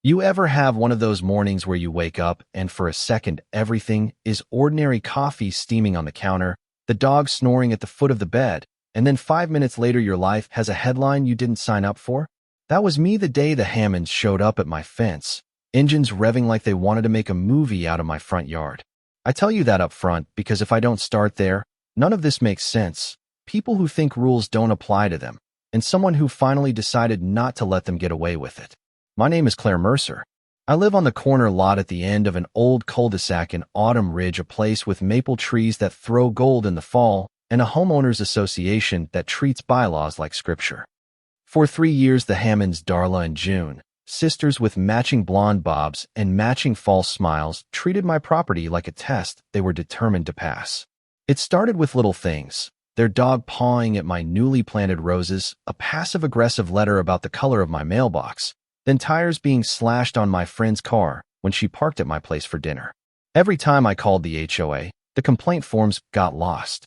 You ever have one of those mornings where you wake up and for a second everything is ordinary: coffee steaming on the counter, the dog snoring at the foot of the bed, and then 5 minutes later your life has a headline you didn't sign up for? That was me the day the Hammonds showed up at my fence, engines revving like they wanted to make a movie out of my front yard. I tell you that up front because if I don't start there, none of this makes sense. People who think rules don't apply to them, and someone who finally decided not to let them get away with it. My name is Claire Mercer. I live on the corner lot at the end of an old cul-de-sac in Autumn Ridge, a place with maple trees that throw gold in the fall, and a homeowners association that treats bylaws like scripture. For 3 years, the Hammonds, Darla and June, sisters with matching blonde bobs and matching false smiles, treated my property like a test they were determined to pass. It started with little things: their dog pawing at my newly planted roses, a passive-aggressive letter about the color of my mailbox, then tires being slashed on my friend's car when she parked at my place for dinner. Every time I called the HOA, the complaint forms got lost.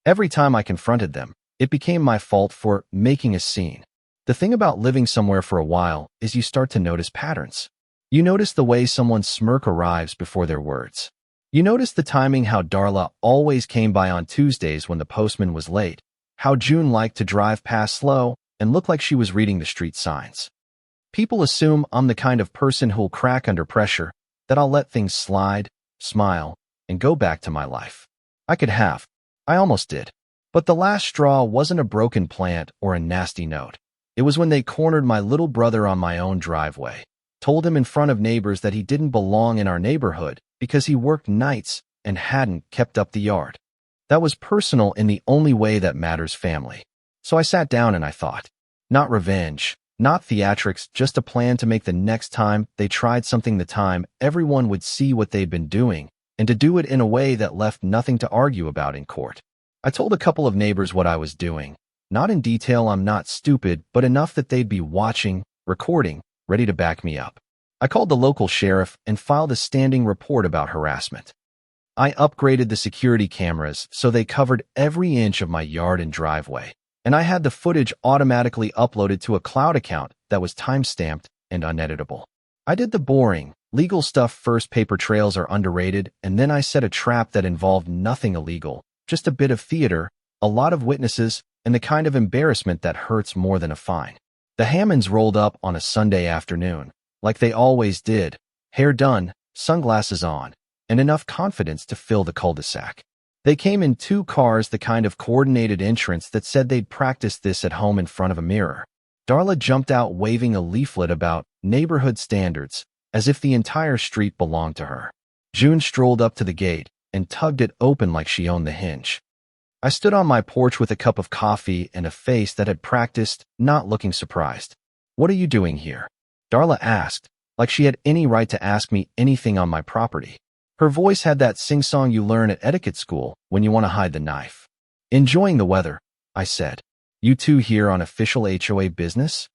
Every time I confronted them, it became my fault for making a scene. The thing about living somewhere for a while is you start to notice patterns. You notice the way someone's smirk arrives before their words. You notice the timing: how Darla always came by on Tuesdays when the postman was late, how June liked to drive past slow and look like she was reading the street signs. People assume I'm the kind of person who'll crack under pressure, that I'll let things slide, smile, and go back to my life. I could have. I almost did. But the last straw wasn't a broken plant or a nasty note. It was when they cornered my little brother on my own driveway, told him in front of neighbors that he didn't belong in our neighborhood because he worked nights and hadn't kept up the yard. That was personal in the only way that matters: family. So I sat down and I thought. Not revenge, not theatrics, just a plan to make the next time they tried something the time everyone would see what they'd been doing, and to do it in a way that left nothing to argue about in court. I told a couple of neighbors what I was doing. Not in detail, I'm not stupid, but enough that they'd be watching, recording, ready to back me up. I called the local sheriff and filed a standing report about harassment. I upgraded the security cameras so they covered every inch of my yard and driveway, and I had the footage automatically uploaded to a cloud account that was time-stamped and uneditable. I did the boring, legal stuff first. Paper trails are underrated, and then I set a trap that involved nothing illegal, just a bit of theater, a lot of witnesses, and the kind of embarrassment that hurts more than a fine. The Hammonds rolled up on a Sunday afternoon, like they always did, hair done, sunglasses on, and enough confidence to fill the cul-de-sac. They came in 2 cars, the kind of coordinated entrance that said they'd practiced this at home in front of a mirror. Darla jumped out waving a leaflet about neighborhood standards, as if the entire street belonged to her. June strolled up to the gate and tugged it open like she owned the hinge. I stood on my porch with a cup of coffee and a face that had practiced not looking surprised. "What are you doing here?" Darla asked, like she had any right to ask me anything on my property. Her voice had that sing-song you learn at etiquette school when you want to hide the knife. "Enjoying the weather," I said. "You two here on official HOA business?"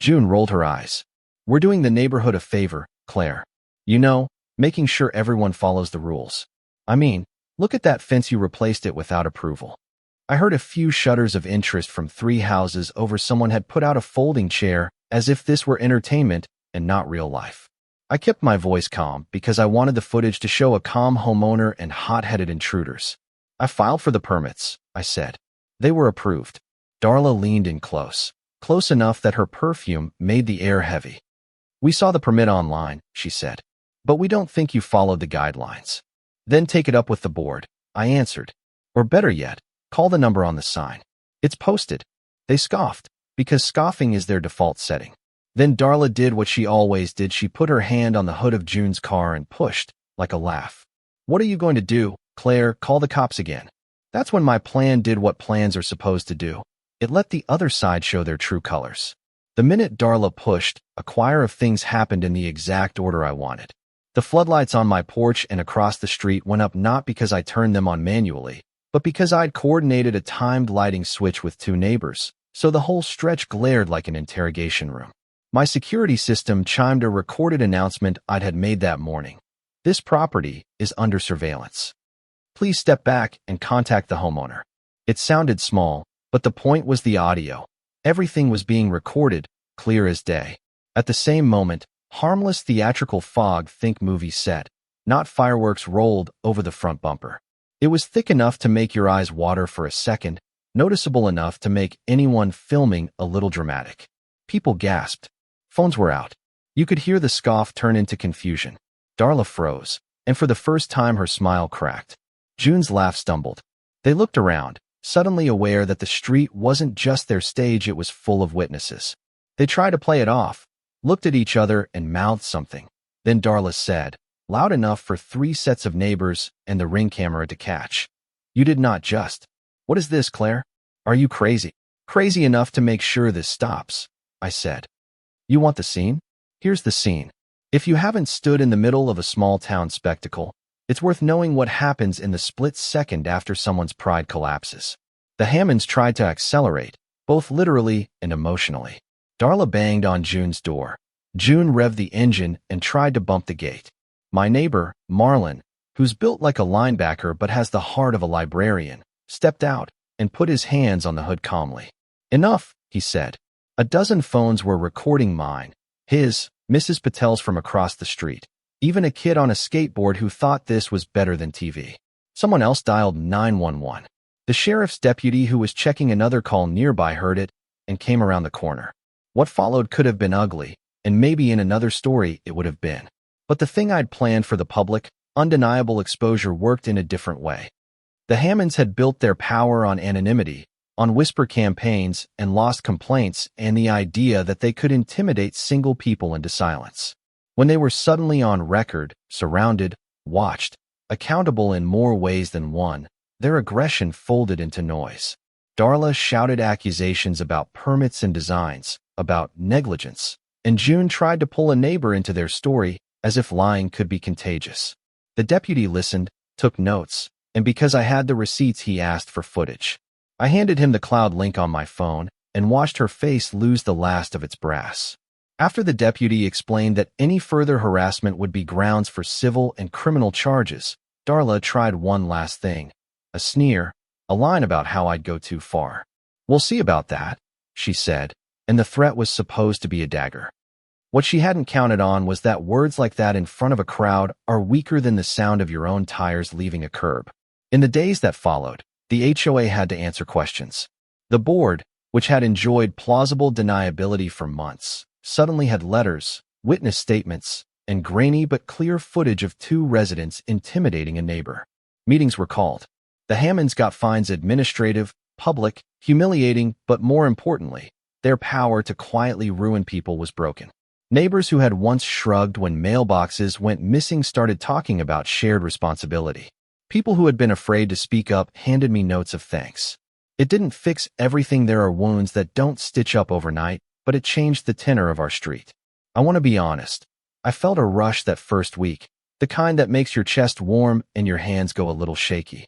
June rolled her eyes. "We're doing the neighborhood a favor, Claire. You know, making sure everyone follows the rules. I mean, look at that fence, you replaced it without approval." I heard a few shudders of interest from 3 houses over. Someone had put out a folding chair, as if this were entertainment and not real life. I kept my voice calm because I wanted the footage to show a calm homeowner and hot-headed intruders. "I filed for the permits," I said. "They were approved." Darla leaned in close enough that her perfume made the air heavy. "We saw the permit online," she said, "but we don't think you followed the guidelines." "Then take it up with the board," I answered. "Or better yet, call the number on the sign. It's posted." They scoffed, because scoffing is their default setting. Then Darla did what she always did. She put her hand on the hood of June's car and pushed, like a laugh. "What are you going to do, Claire? Call the cops again?" That's when my plan did what plans are supposed to do. It let the other side show their true colors. The minute Darla pushed, a choir of things happened in the exact order I wanted. The floodlights on my porch and across the street went up, not because I turned them on manually, but because I'd coordinated a timed lighting switch with 2 neighbors, so the whole stretch glared like an interrogation room. My security system chimed a recorded announcement I'd had made that morning. "This property is under surveillance. Please step back and contact the homeowner." It sounded small, but the point was the audio. Everything was being recorded, clear as day. At the same moment, Harmless theatrical fog, think movie set, not fireworks rolled over the front bumper. It was thick enough to make your eyes water for a second, noticeable enough to make anyone filming a little dramatic. People gasped. Phones were out. You could hear the scoff turn into confusion. Darla froze, and for the first time her smile cracked. June's laugh stumbled. They looked around, suddenly aware that the street wasn't just their stage, it was full of witnesses. They tried to play it off, looked at each other and mouthed something. Then Darla said, loud enough for 3 sets of neighbors and the Ring camera to catch. You did not just. What is this, Claire? Are you crazy? Crazy enough to make sure this stops, I said. You want the scene? Here's the scene. If you haven't stood in the middle of a small town spectacle, it's worth knowing what happens in the split second after someone's pride collapses. The Hammonds tried to accelerate, both literally and emotionally. Darla banged on June's door. June revved the engine and tried to bump the gate. My neighbor, Marlon, who's built like a linebacker but has the heart of a librarian, stepped out and put his hands on the hood calmly. Enough, he said. A dozen phones were recording mine. His, Mrs. Patel's from across the street. Even a kid on a skateboard who thought this was better than TV. Someone else dialed 911. The sheriff's deputy who was checking another call nearby heard it and came around the corner. What followed could have been ugly, and maybe in another story it would have been. But the thing I'd planned for the public, undeniable exposure, worked in a different way. The Hammonds had built their power on anonymity, on whisper campaigns and lost complaints and the idea that they could intimidate single people into silence. When they were suddenly on record, surrounded, watched, accountable in more ways than one, their aggression folded into noise. Darla shouted accusations about permits and designs, about negligence, and June tried to pull a neighbor into their story as if lying could be contagious. The deputy listened, took notes, and because I had the receipts he asked for footage. I handed him the cloud link on my phone and watched her face lose the last of its brass. After the deputy explained that any further harassment would be grounds for civil and criminal charges, Darla tried one last thing. A sneer, a line about how I'd go too far. We'll see about that, she said, and the threat was supposed to be a dagger. What she hadn't counted on was that words like that in front of a crowd are weaker than the sound of your own tires leaving a curb. In the days that followed, the HOA had to answer questions. The board, which had enjoyed plausible deniability for months, suddenly had letters, witness statements, and grainy but clear footage of 2 residents intimidating a neighbor. Meetings were called. The Hammonds got fines, administrative, public, humiliating, but more importantly, their power to quietly ruin people was broken. Neighbors who had once shrugged when mailboxes went missing started talking about shared responsibility. People who had been afraid to speak up handed me notes of thanks. It didn't fix everything. There are wounds that don't stitch up overnight, but it changed the tenor of our street. I want to be honest. I felt a rush that first week, the kind that makes your chest warm and your hands go a little shaky.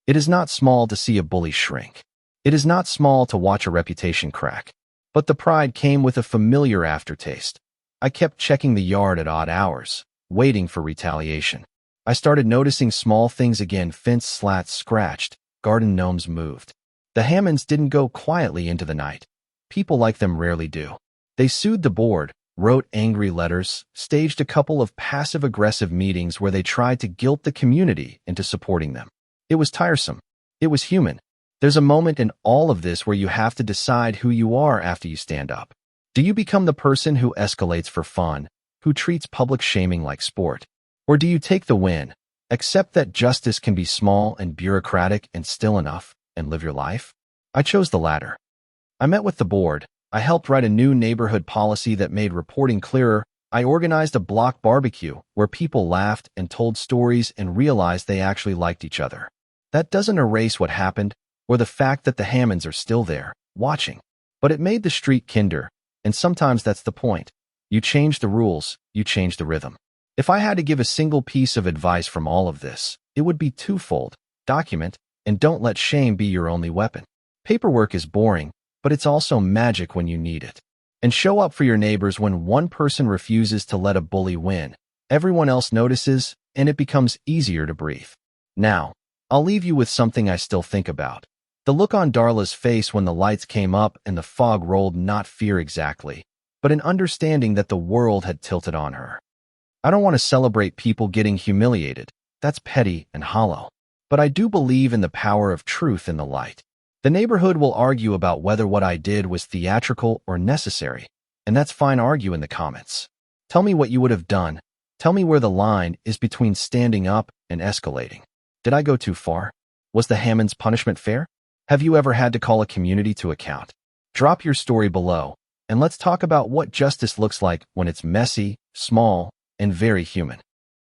It is not small to see a bully shrink. It is not small to watch a reputation crack. But the pride came with a familiar aftertaste. I kept checking the yard at odd hours, waiting for retaliation. I started noticing small things again: fence slats scratched, garden gnomes moved. The Hammonds didn't go quietly into the night. People like them rarely do. They sued the board, wrote angry letters, staged a couple of passive-aggressive meetings where they tried to guilt the community into supporting them. It was tiresome. It was human. There's a moment in all of this where you have to decide who you are after you stand up. Do you become the person who escalates for fun, who treats public shaming like sport? Or do you take the win, accept that justice can be small and bureaucratic and still enough, and live your life? I chose the latter. I met with the board. I helped write a new neighborhood policy that made reporting clearer. I organized a block barbecue where people laughed and told stories and realized they actually liked each other. That doesn't erase what happened or the fact that the Hammonds are still there, watching. But it made the street kinder. And sometimes that's the point. You change the rules, you change the rhythm. If I had to give a single piece of advice from all of this, it would be twofold. Document, and don't let shame be your only weapon. Paperwork is boring, but it's also magic when you need it. And show up for your neighbors. When one person refuses to let a bully win, everyone else notices, and it becomes easier to breathe. Now, I'll leave you with something I still think about. The look on Darla's face when the lights came up and the fog rolled, not fear exactly, but an understanding that the world had tilted on her. I don't want to celebrate people getting humiliated. That's petty and hollow. But I do believe in the power of truth in the light. The neighborhood will argue about whether what I did was theatrical or necessary, and that's fine. Argue in the comments. Tell me what you would have done. Tell me where the line is between standing up and escalating. Did I go too far? Was the Hammond's punishment fair? Have you ever had to call a community to account? Drop your story below, and let's talk about what justice looks like when it's messy, small, and very human.